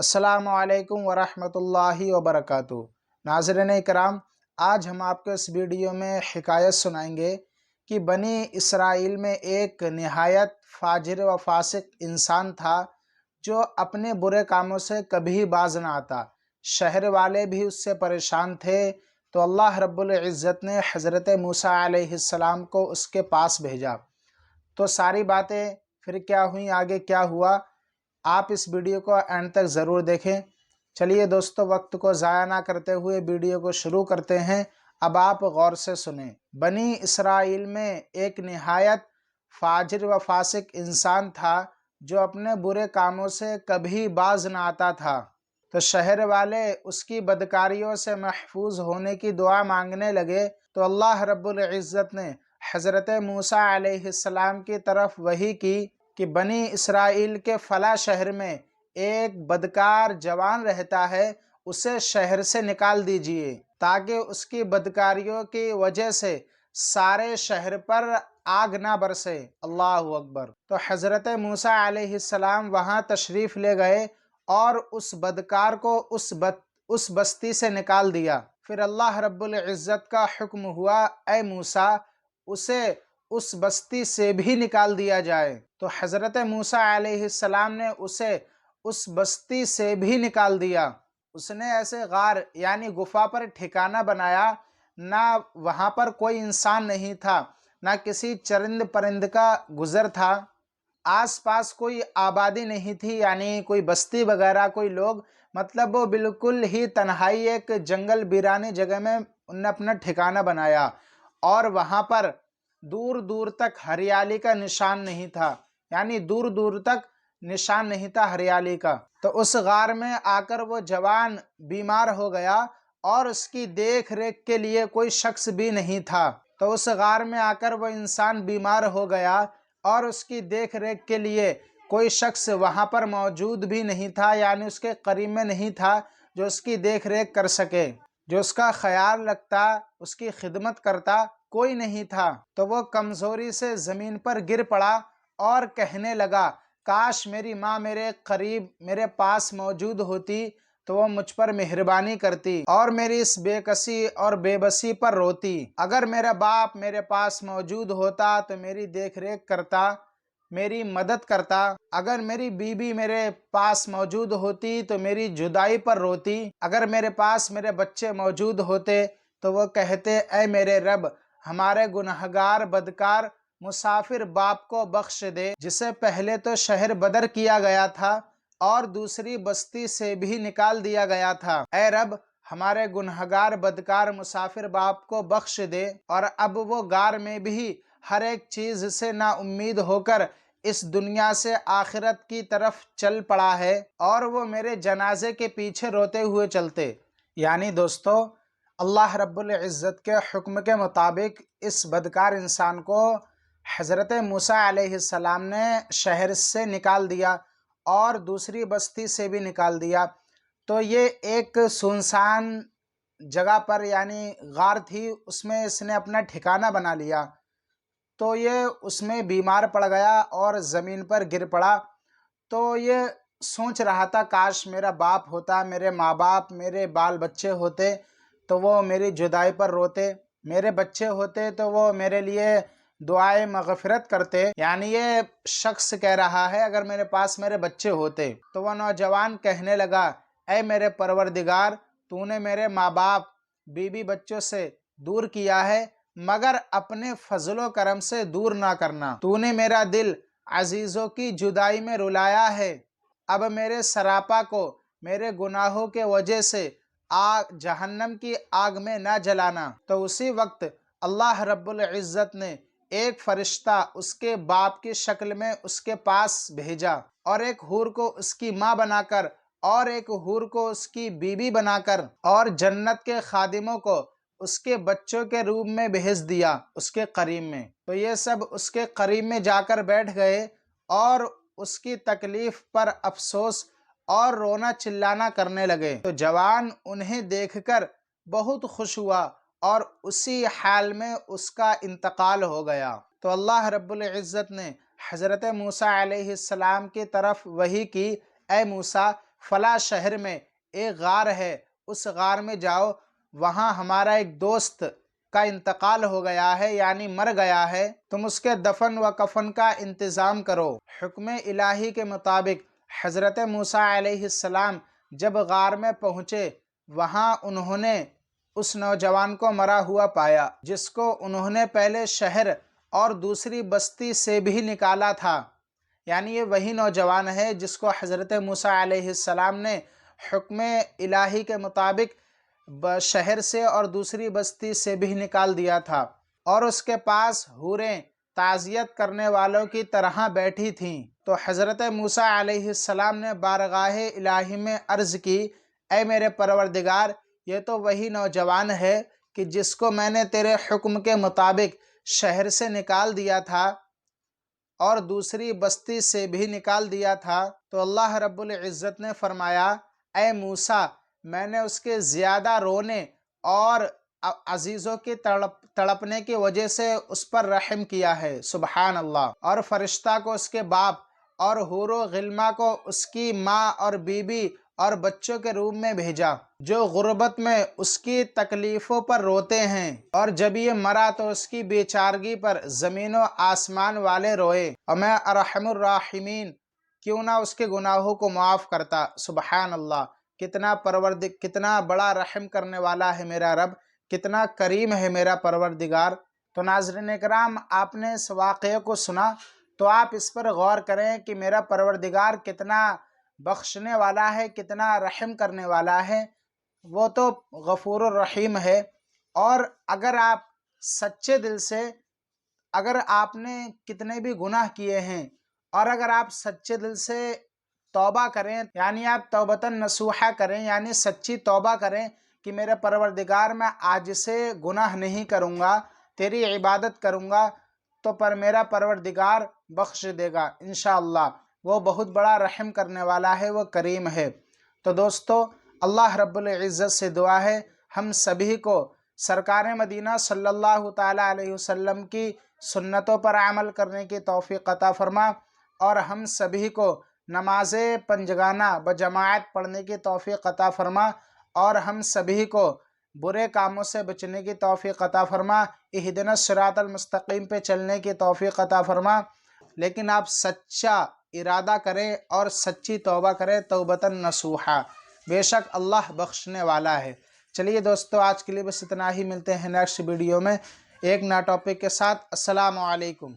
السلام علیکم ورحمۃ اللہ وبرکاتہ۔ ناظرین اکرام، آج ہم آپ کو اس ویڈیو میں حکایت سنائیں گے کہ بنی اسرائیل میں ایک نہایت فاجر و فاسق انسان تھا جو اپنے برے کاموں سے کبھی باز نہ آتا۔ شہر والے بھی اس سے پریشان تھے، تو اللہ رب العزت نے حضرت موسیٰ علیہ السلام کو اس کے پاس بھیجا۔ تو ساری باتیں پھر کیا ہوئیں، آگے کیا ہوا، آپ اس ویڈیو کو اینڈ تک ضرور دیکھیں۔ چلیے دوستو، وقت کو ضائع نہ کرتے ہوئے ویڈیو کو شروع کرتے ہیں۔ اب آپ غور سے سنیں۔ بنی اسرائیل میں ایک نہایت فاجر و فاسق انسان تھا جو اپنے برے کاموں سے کبھی باز نہ آتا تھا۔ تو شہر والے اس کی بدکاریوں سے محفوظ ہونے کی دعا مانگنے لگے، تو اللہ رب العزت نے حضرت موسیٰ علیہ السلام کی طرف وحی کی کہ بنی اسرائیل کے فلاں شہر میں ایک بدکار جوان رہتا ہے، اسے شہر سے نکال دیجئے تاکہ اس کی بدکاریوں کی وجہ سے سارے شہر پر آگ نہ برسے۔ اللہ اکبر۔ تو حضرت موسیٰ علیہ السلام وہاں تشریف لے گئے اور اس بدکار کو اس بستی سے نکال دیا۔ پھر اللہ رب العزت کا حکم ہوا، اے موسیٰ، اسے اس بستی سے بھی نکال دیا جائے۔ تو حضرت موسیٰ علیہ السلام نے اسے اس بستی سے بھی نکال دیا۔ اس نے ایسے غار یعنی گفا پر ٹھکانہ بنایا، نہ وہاں پر کوئی انسان نہیں تھا، نہ کسی چرند پرند کا گزر تھا، آس پاس کوئی آبادی نہیں تھی، یعنی کوئی بستی وغیرہ، کوئی لوگ، مطلب وہ بالکل ہی تنہائی ایک جنگل ویرانی جگہ میں انہوں نے اپنا ٹھکانہ بنایا، اور وہاں پر دور دور تک ہریالی کا نشان نہیں تھا، یعنی دور دور تک نشان نہیں تھا ہریالی کا۔ تو اس غار میں آ کر وہ جوان بیمار ہو گیا اور اس کی دیکھ ریکھ کے لیے کوئی شخص بھی نہیں تھا۔ تو اس غار میں آ کر وہ انسان بیمار ہو گیا اور اس کی دیکھ ریکھ کے لیے کوئی شخص وہاں پر موجود بھی نہیں تھا، یعنی اس کے قریب میں نہیں تھا جو اس کی دیکھ ریکھ کر سکے، جو اس کا خیال رکھتا، اس کی خدمت کرتا، کوئی نہیں تھا۔ تو وہ کمزوری سے زمین پر گر پڑا اور کہنے لگا، کاش میری ماں میرے قریب میرے پاس موجود ہوتی تو وہ مجھ پر مہربانی کرتی اور میری اس بے کسی اور بے بسی پر روتی۔ اگر میرا باپ میرے پاس موجود ہوتا تو میری دیکھ ریکھ کرتا، میری مدد کرتا۔ اگر میری بیوی میرے پاس موجود ہوتی تو میری جدائی پر روتی۔ اگر میرے پاس میرے بچے موجود ہوتے تو وہ کہتے، اے میرے رب، ہمارے گنہگار بدکار مسافر باپ کو بخش دے، جسے پہلے تو شہر بدر کیا گیا تھا اور دوسری بستی سے بھی نکال دیا گیا تھا۔ اے رب، ہمارے گنہگار بدکار مسافر باپ کو بخش دے، اور اب وہ غار میں بھی ہر ایک چیز سے نا امید ہو کر اس دنیا سے آخرت کی طرف چل پڑا ہے، اور وہ میرے جنازے کے پیچھے روتے ہوئے چلتے۔ یعنی دوستو، اللہ رب العزت کے حکم کے مطابق اس بدکار انسان کو حضرت موسیٰ علیہ السلام نے شہر سے نکال دیا اور دوسری بستی سے بھی نکال دیا۔ تو یہ ایک سنسان جگہ پر یعنی غار تھی، اس میں اس نے اپنا ٹھکانہ بنا لیا۔ تو یہ اس میں بیمار پڑ گیا اور زمین پر گر پڑا۔ تو یہ سوچ رہا تھا، کاش میرا باپ ہوتا، میرے ماں باپ، میرے بال بچے ہوتے تو وہ میری جدائی پر روتے، میرے بچے ہوتے تو وہ میرے لیے دعائے مغفرت کرتے۔ یعنی یہ شخص کہہ رہا ہے، اگر میرے پاس میرے بچے ہوتے۔ تو وہ نوجوان کہنے لگا، اے میرے پروردگار، تو نے میرے ماں باپ، بیوی بچوں سے دور کیا ہے، مگر اپنے فضل و کرم سے دور نہ کرنا۔ تو نے میرا دل عزیزوں کی جدائی میں رلایا ہے، اب میرے سراپا کو میرے گناہوں کے وجہ سے جہنم کی آگ میں نہ جلانا۔ تو اسی وقت اللہ رب العزت نے ایک فرشتہ اس کے باپ کی شکل میں اس کے پاس بھیجا، اور ایک حور کو اس کی ماں بنا کر، اور ایک حور کو اس کی بیوی بنا کر، اور جنت کے خادموں کو اس کے بچوں کے روپ میں بھیج دیا اس کے قریب میں۔ تو یہ سب اس کے قریب میں جا کر بیٹھ گئے اور اس کی تکلیف پر افسوس اور رونا چلانا کرنے لگے۔ تو جوان انہیں دیکھ کر بہت خوش ہوا اور اسی حال میں اس کا انتقال ہو گیا۔ تو اللہ رب العزت نے حضرت موسیٰ علیہ السلام کی طرف وحی کی، اے موسیٰ، فلاں شہر میں ایک غار ہے، اس غار میں جاؤ، وہاں ہمارا ایک دوست کا انتقال ہو گیا ہے، یعنی مر گیا ہے، تم اس کے دفن و کفن کا انتظام کرو۔ حکم الہی کے مطابق حضرت موسیٰ علیہ السلام جب غار میں پہنچے، وہاں انہوں نے اس نوجوان کو مرا ہوا پایا، جس کو انہوں نے پہلے شہر اور دوسری بستی سے بھی نکالا تھا۔ یعنی یہ وہی نوجوان ہے جس کو حضرت موسیٰ علیہ السلام نے حکم الہی کے مطابق شہر سے اور دوسری بستی سے بھی نکال دیا تھا، اور اس کے پاس حوریں تعزیت کرنے والوں کی طرح بیٹھی تھیں۔ تو حضرت موسیٰ علیہ السلام نے بارگاہ الہی میں عرض کی، اے میرے پروردگار، یہ تو وہی نوجوان ہے کہ جس کو میں نے تیرے حکم کے مطابق شہر سے نکال دیا تھا اور دوسری بستی سے بھی نکال دیا تھا۔ تو اللہ رب العزت نے فرمایا، اے موسیٰ، میں نے اس کے زیادہ رونے اور عزیزوں کی تڑپنے کی وجہ سے اس پر رحم کیا ہے، سبحان اللہ، اور فرشتہ کو اس کے باپ اور حور و غلمہ کو اس کی ماں اور بیوی اور بچوں کے روپ میں بھیجا، جو غربت میں اس کی تکلیفوں پر روتے ہیں، اور جب یہ مرا تو اس کی بیچارگی پر زمین و آسمان والے روئے، اور میں ارحم الراحمین کیوں نہ اس کے گناہوں کو معاف کرتا۔ سبحان اللہ، کتنا بڑا رحم کرنے والا ہے میرا رب، کتنا کریم ہے میرا پروردگار۔ تو ناظرین کرام، آپ نے اس واقعے کو سنا تو آپ اس پر غور کریں کہ میرا پروردگار کتنا بخشنے والا ہے، کتنا رحم کرنے والا ہے، وہ تو غفور الرحیم ہے۔ اور اگر آپ سچے دل سے، اگر آپ نے کتنے بھی گناہ کیے ہیں اور اگر آپ سچے دل سے توبہ کریں، یعنی آپ توبۃ نصوحہ کریں، یعنی سچی توبہ کریں کہ میرے پروردگار میں آج سے گناہ نہیں کروں گا، تیری عبادت کروں گا، تو پر میرا پروردگار بخش دے گا انشاءاللہ۔ وہ بہت بڑا رحم کرنے والا ہے، وہ کریم ہے۔ تو دوستو، اللہ رب العزت سے دعا ہے ہم سبھی کو سرکار مدینہ صلی اللہ تعالیٰ علیہ وسلم کی سنتوں پر عمل کرنے کی توفیق عطا فرما، اور ہم سبھی کو نماز پنجگانہ بجماعت پڑھنے کی توفیق عطا فرما، اور ہم سبھی کو برے کاموں سے بچنے کی توفیق عطا فرما، اہدنا الصراط المستقیم پہ چلنے کی توفیق عطا فرما۔ لیکن آپ سچا ارادہ کریں اور سچی توبہ کریں، توبۃ نصوحہ، بے شک اللہ بخشنے والا ہے۔ چلیے دوستو، آج کے لیے بس اتنا ہی، ملتے ہیں نیکسٹ ویڈیو میں ایک نیا ٹاپک کے ساتھ۔ السلام علیکم۔